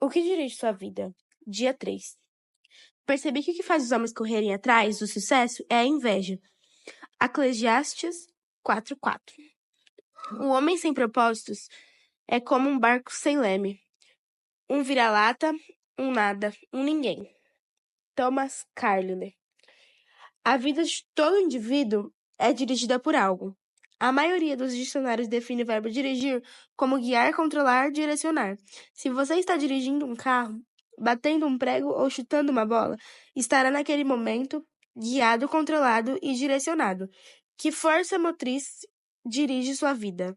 O que dirige sua vida? Dia 3. Percebi que o que faz os homens correrem atrás do sucesso é a inveja. Eclesiastes 4:4. O homem sem propósitos é como um barco sem leme. Um vira-lata, um nada, um ninguém. Thomas Carlyle. A vida de todo indivíduo é dirigida por algo. A maioria dos dicionários define o verbo dirigir como guiar, controlar, direcionar. Se você está dirigindo um carro, batendo um prego ou chutando uma bola, estará naquele momento guiado, controlado e direcionado. Que força motriz dirige sua vida?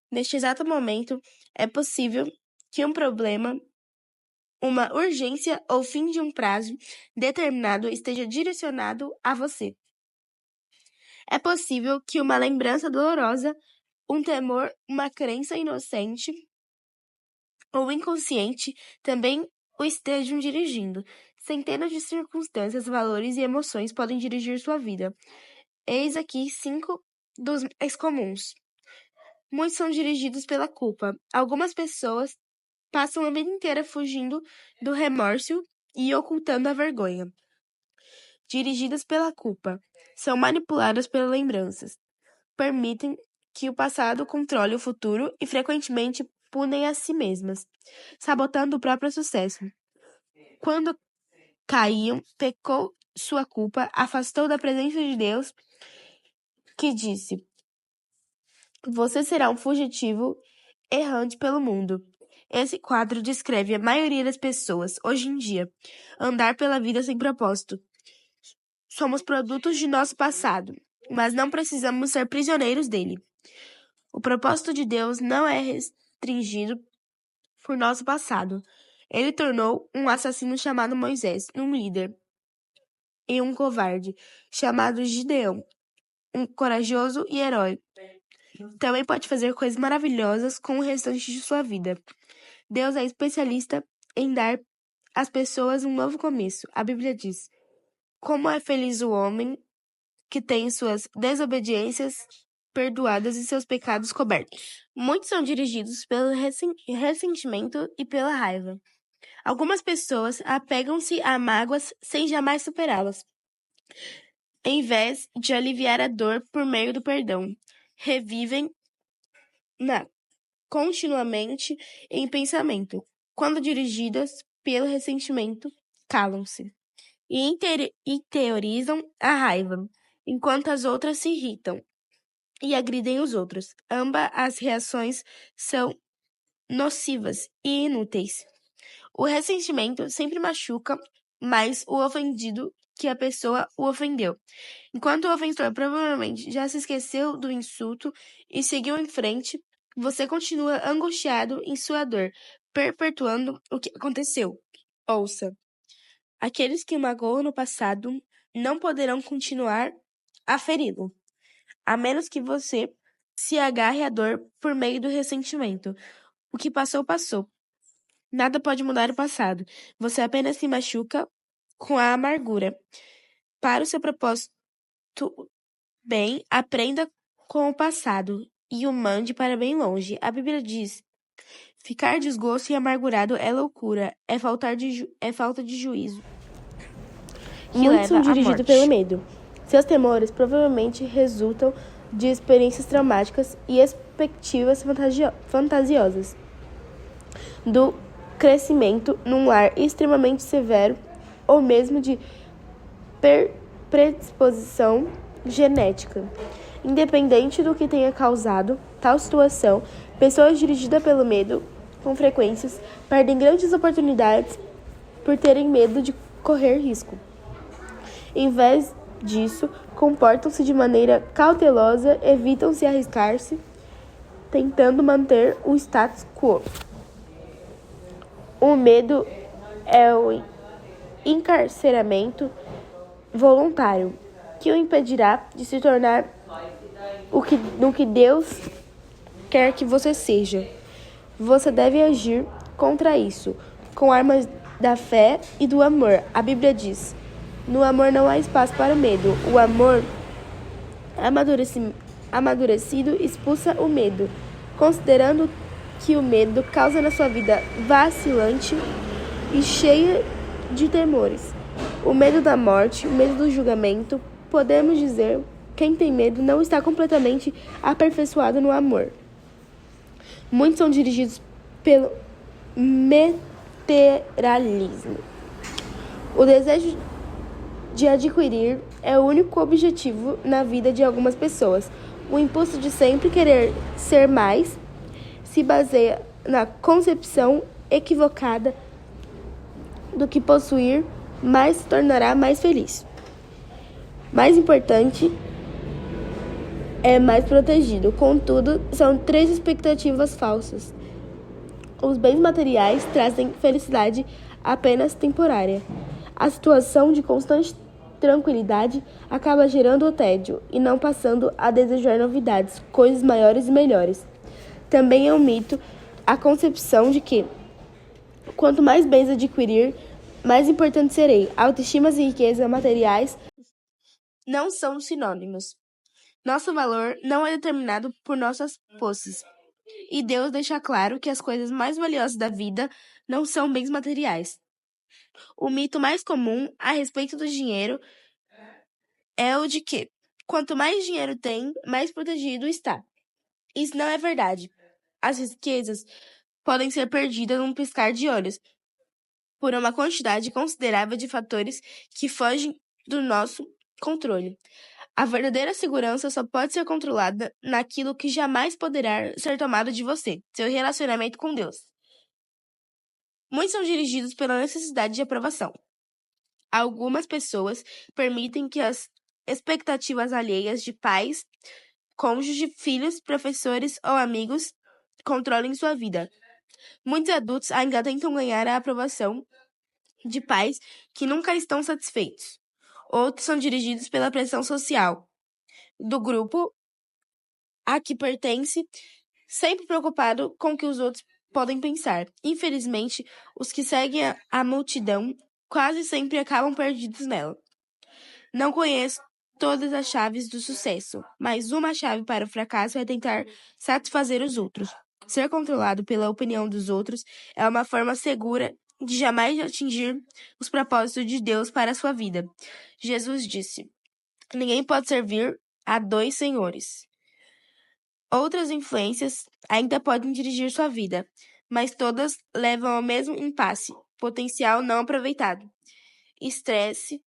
Neste exato momento, é possível que um problema, uma urgência ou fim de um prazo determinado esteja direcionado a você. É possível que uma lembrança dolorosa, um temor, uma crença inocente ou inconsciente também o estejam dirigindo. Centenas de circunstâncias, valores e emoções podem dirigir sua vida. Eis aqui 5 dos mais comuns. Muitos são dirigidos pela culpa. Algumas pessoas passam a vida inteira fugindo do remorso e ocultando a vergonha. Dirigidas pela culpa, são manipuladas pelas lembranças. Permitem que o passado controle o futuro e frequentemente punem a si mesmas, sabotando o próprio sucesso. Quando caíam, pecou sua culpa, afastou da presença de Deus, que disse: você será um fugitivo errante pelo mundo. Esse quadro descreve a maioria das pessoas, hoje em dia, andar pela vida sem propósito. Somos produtos de nosso passado, mas não precisamos ser prisioneiros dele. O propósito de Deus não é restringido por nosso passado. Ele tornou um assassino chamado Moisés um líder e um covarde chamado Gideão, um corajoso e herói. Também pode fazer coisas maravilhosas com o restante de sua vida. Deus é especialista em dar às pessoas um novo começo. A Bíblia diz: como é feliz o homem que tem suas desobediências perdoadas e seus pecados cobertos. Muitos são dirigidos pelo ressentimento e pela raiva. Algumas pessoas apegam-se a mágoas sem jamais superá-las, em vez de aliviar a dor por meio do perdão. Revivem continuamente em pensamento. Quando dirigidas pelo ressentimento, calam-se e interiorizam a raiva, enquanto as outras se irritam e agridem os outros. Ambas as reações são nocivas e inúteis. O ressentimento sempre machuca mais o ofendido que a pessoa o ofendeu, enquanto o ofensor provavelmente já se esqueceu do insulto e seguiu em frente. Você continua angustiado em sua dor, perpetuando o que aconteceu. Ouça. Aqueles que o magoam no passado não poderão continuar a feri-lo, a menos que você se agarre à dor por meio do ressentimento. O que passou, passou. Nada pode mudar o passado. Você apenas se machuca com a amargura. Para o seu propósito bem, aprenda com o passado e o mande para bem longe. A Bíblia diz: ficar desgosto e amargurado é loucura, é falta de juízo. Muitos são dirigidos pelo medo. Seus temores provavelmente resultam de experiências traumáticas e expectativas fantasiosas do crescimento num lar extremamente severo ou mesmo de predisposição genética. Independente do que tenha causado tal situação, pessoas dirigidas pelo medo, com frequências, perdem grandes oportunidades por terem medo de correr risco. Em vez disso, comportam-se de maneira cautelosa, evitam se arriscar-se, tentando manter o status quo. O medo é o encarceramento voluntário que o impedirá de se tornar no que Deus quer que você seja. Você deve agir contra isso com armas da fé e do amor. A Bíblia diz: no amor não há espaço para o medo. O amor amadurecido expulsa o medo. Considerando que o medo causa na sua vida vacilante, e cheia de temores. O medo da morte, o medo do julgamento. Podemos dizer, quem tem medo não está completamente aperfeiçoado no amor. Muitos são dirigidos pelo materialismo. O desejo de adquirir é o único objetivo na vida de algumas pessoas. O impulso de sempre querer ser mais se baseia na concepção equivocada do que possuir mais se tornará mais feliz. Mais importante é mais protegido. Contudo, são 3 expectativas falsas. Os bens materiais trazem felicidade apenas temporária. A situação de constante tranquilidade acaba gerando o tédio e não passando a desejar novidades, coisas maiores e melhores. Também é um mito a concepção de que, quanto mais bens adquirir, mais importante serei. Autoestima e riqueza materiais não são sinônimos. Nosso valor não é determinado por nossas posses. E Deus deixa claro que as coisas mais valiosas da vida não são bens materiais. O mito mais comum a respeito do dinheiro é o de que, quanto mais dinheiro tem, mais protegido está. Isso não é verdade. As riquezas podem ser perdidas num piscar de olhos por uma quantidade considerável de fatores que fogem do nosso controle. A verdadeira segurança só pode ser controlada naquilo que jamais poderá ser tomado de você, seu relacionamento com Deus. Muitos são dirigidos pela necessidade de aprovação. Algumas pessoas permitem que as expectativas alheias de pais, cônjuges, filhos, professores ou amigos controlem sua vida. Muitos adultos ainda tentam ganhar a aprovação de pais que nunca estão satisfeitos. Outros são dirigidos pela pressão social do grupo a que pertence, sempre preocupado com o que os outros podem pensar. Infelizmente, os que seguem a multidão quase sempre acabam perdidos nela. Não conheço todas as chaves do sucesso, mas uma chave para o fracasso é tentar satisfazer os outros. Ser controlado pela opinião dos outros é uma forma segura de jamais atingir os propósitos de Deus para a sua vida. Jesus disse: ninguém pode servir a 2 senhores. Outras influências ainda podem dirigir sua vida, mas todas levam ao mesmo impasse, potencial não aproveitado, estresse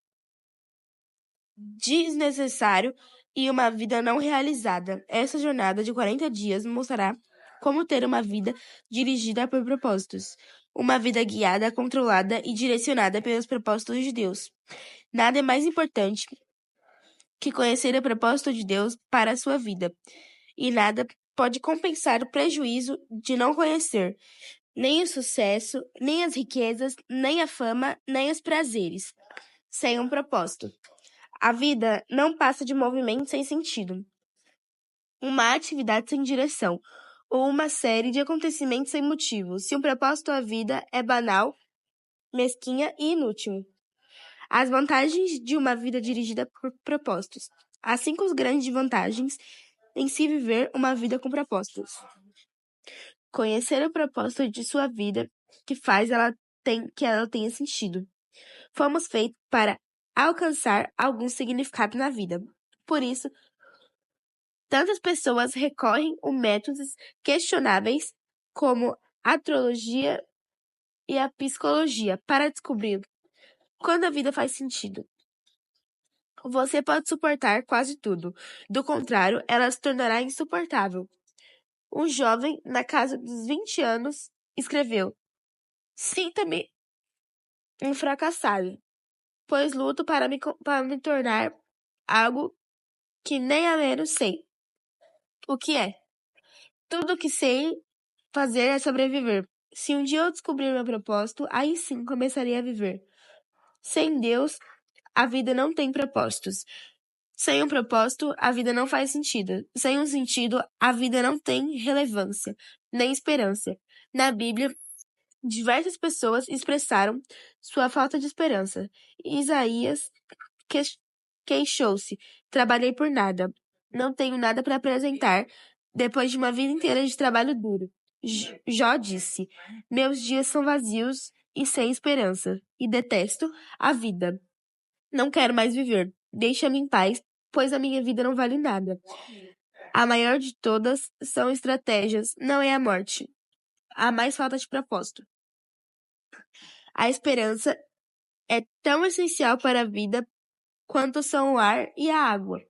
desnecessário e uma vida não realizada. Essa jornada de 40 dias mostrará como ter uma vida dirigida por propósitos, uma vida guiada, controlada e direcionada pelos propósitos de Deus. Nada é mais importante que conhecer o propósito de Deus para a sua vida, e nada pode compensar o prejuízo de não conhecer, nem o sucesso, nem as riquezas, nem a fama, nem os prazeres, sem um propósito. A vida não passa de movimento sem sentido, uma atividade sem direção, ou uma série de acontecimentos sem motivo. Se um propósito à vida é banal, mesquinha e inútil. As vantagens de uma vida dirigida por propósitos. Há 5 grandes vantagens em se viver uma vida com propósitos. Conhecer o propósito de sua vida que faz que ela tenha sentido. Fomos feitos para alcançar algum significado na vida. Por isso, tantas pessoas recorrem a métodos questionáveis como a astrologia e a psicologia para descobrir quando a vida faz sentido. Você pode suportar quase tudo. Do contrário, ela se tornará insuportável. Um jovem, na casa dos 20 anos, escreveu: sinta-me um fracassado, pois luto para me tornar algo que nem a menos sei o que é. Tudo o que sei fazer é sobreviver. Se um dia eu descobrir meu propósito, aí sim começarei a viver. Sem Deus, a vida não tem propósitos. Sem um propósito, a vida não faz sentido. Sem um sentido, a vida não tem relevância, nem esperança. Na Bíblia, diversas pessoas expressaram sua falta de esperança. Isaías queixou-se: trabalhei por nada. Não tenho nada para apresentar depois de uma vida inteira de trabalho duro. Jó disse: meus dias são vazios e sem esperança, e detesto a vida. Não quero mais viver. Deixa-me em paz, pois a minha vida não vale nada. A maior de todas são estratégias, não é a morte. Há mais falta de propósito. A esperança é tão essencial para a vida quanto são o ar e a água.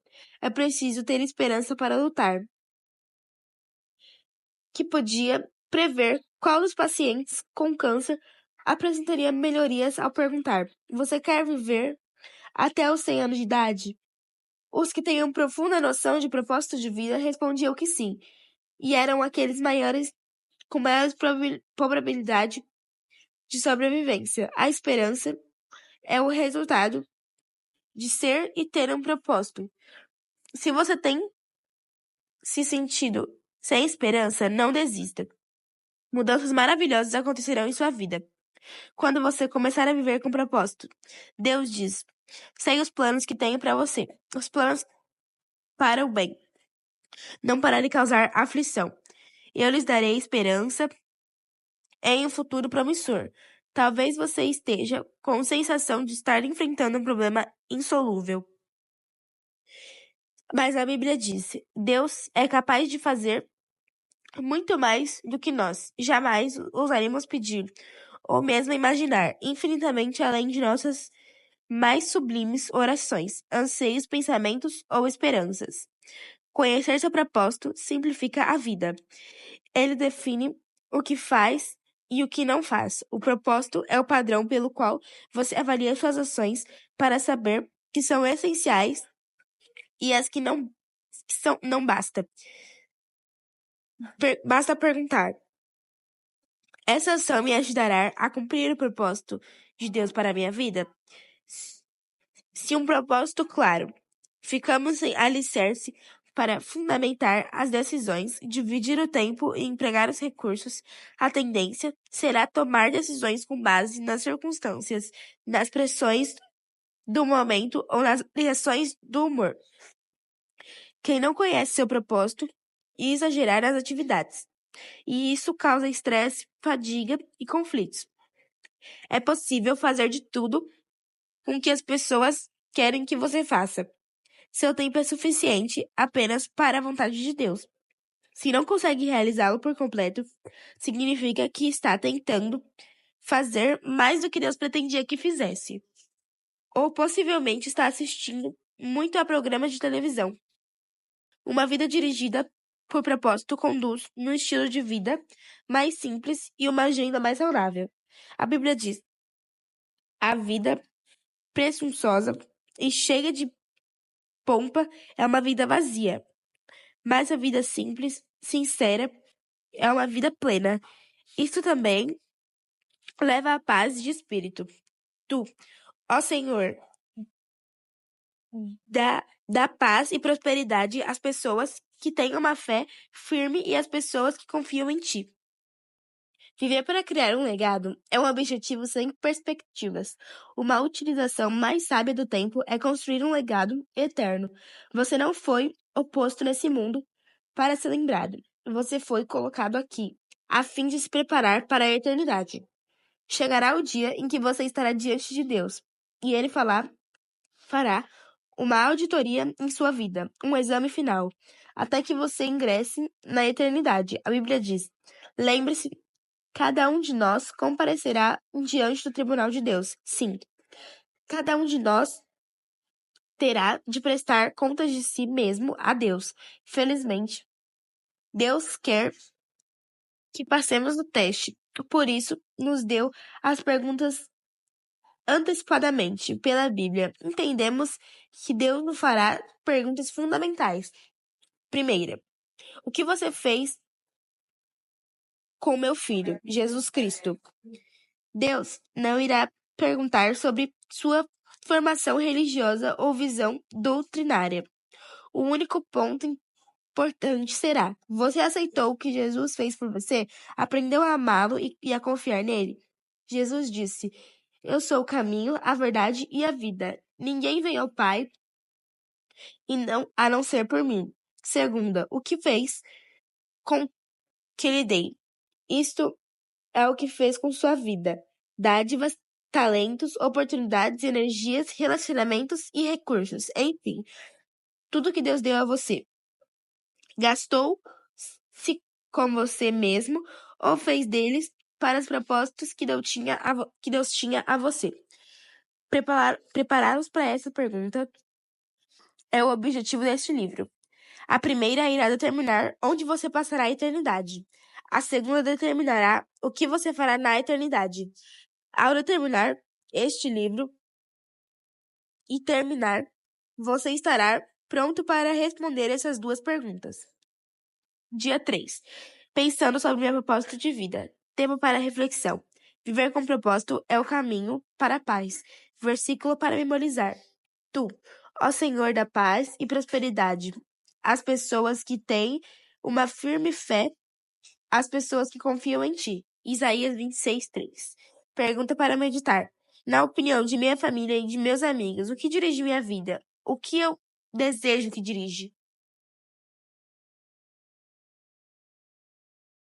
É preciso ter esperança para lutar. Que podia prever qual dos pacientes com câncer apresentaria melhorias ao perguntar: você quer viver até os 100 anos de idade? Os que tinham profunda noção de propósito de vida respondiam que sim, e eram aqueles com maior probabilidade de sobrevivência. A esperança é o resultado de ser e ter um propósito. Se você tem se sentido sem esperança, não desista. Mudanças maravilhosas acontecerão em sua vida quando você começar a viver com propósito. Deus diz: sei os planos que tenho para você, os planos para o bem, não para lhe causar aflição. Eu lhes darei esperança em um futuro promissor. Talvez você esteja com a sensação de estar enfrentando um problema insolúvel. Mas a Bíblia diz: Deus é capaz de fazer muito mais do que nós jamais ousaríamos pedir, ou mesmo imaginar, infinitamente além de nossas mais sublimes orações, anseios, pensamentos ou esperanças. Conhecer seu propósito simplifica a vida. Ele define o que faz e o que não faz. O propósito é o padrão pelo qual você avalia suas ações para saber que são essenciais e as que não basta. Basta perguntar: essa ação me ajudará a cumprir o propósito de Deus para a minha vida? Se um propósito claro, ficamos sem alicerce para fundamentar as decisões, dividir o tempo e empregar os recursos, a tendência será tomar decisões com base nas circunstâncias, nas pressões do momento ou nas reações do humor. Quem não conhece seu propósito e exagerar nas atividades. E isso causa estresse, fadiga e conflitos. É possível fazer de tudo com que as pessoas querem que você faça. Seu tempo é suficiente apenas para a vontade de Deus. Se não consegue realizá-lo por completo, significa que está tentando fazer mais do que Deus pretendia que fizesse. Ou possivelmente está assistindo muito a programas de televisão. Uma vida dirigida por propósito conduz num estilo de vida mais simples e uma agenda mais saudável. A Bíblia diz: a vida presunçosa e cheia de pompa é uma vida vazia, mas a vida simples, sincera, é uma vida plena. Isto também leva à paz de espírito. Tu, ó Senhor, dá paz e prosperidade às pessoas que têm uma fé firme e às pessoas que confiam em ti. Viver para criar um legado é um objetivo sem perspectivas. Uma utilização mais sábia do tempo é construir um legado eterno. Você não foi oposto nesse mundo para ser lembrado. Você foi colocado aqui, a fim de se preparar para a eternidade. Chegará o dia em que você estará diante de Deus, e Ele fará uma auditoria em sua vida, um exame final, até que você ingresse na eternidade. A Bíblia diz: lembre-se, cada um de nós comparecerá diante do tribunal de Deus. Sim, cada um de nós terá de prestar contas de si mesmo a Deus. Felizmente, Deus quer que passemos no teste. Por isso, nos deu as perguntas antecipadamente pela Bíblia. Entendemos que Deus nos fará perguntas fundamentais. Primeira, o que você fez com meu filho, Jesus Cristo? Deus não irá perguntar sobre sua formação religiosa ou visão doutrinária. O único ponto importante será: você aceitou o que Jesus fez por você? Aprendeu a amá-lo e a confiar nele? Jesus disse: eu sou o caminho, a verdade e a vida. Ninguém vem ao Pai a não ser por mim. Segunda, o que fez com que lhe dei? Isto é o que fez com sua vida. dádivas, talentos, oportunidades, energias, relacionamentos e recursos. Enfim, tudo que Deus deu a você. Gastou-se com você mesmo ou fez deles para os propósitos que Deus tinha a você? Prepará-los para essa pergunta é o objetivo deste livro. A primeira irá determinar onde você passará a eternidade. A segunda determinará o que você fará na eternidade. Ao determinar este livro e terminar, você estará pronto para responder essas duas perguntas. Dia 3. Pensando sobre meu propósito de vida. Tema para reflexão. Viver com propósito é o caminho para a paz. Versículo para memorizar. Tu, ó Senhor da paz e prosperidade, as pessoas que têm uma firme fé, as pessoas que confiam em ti. Isaías 26:3. Pergunta para meditar. Na opinião de minha família e de meus amigos, o que dirige minha vida? O que eu desejo que dirige?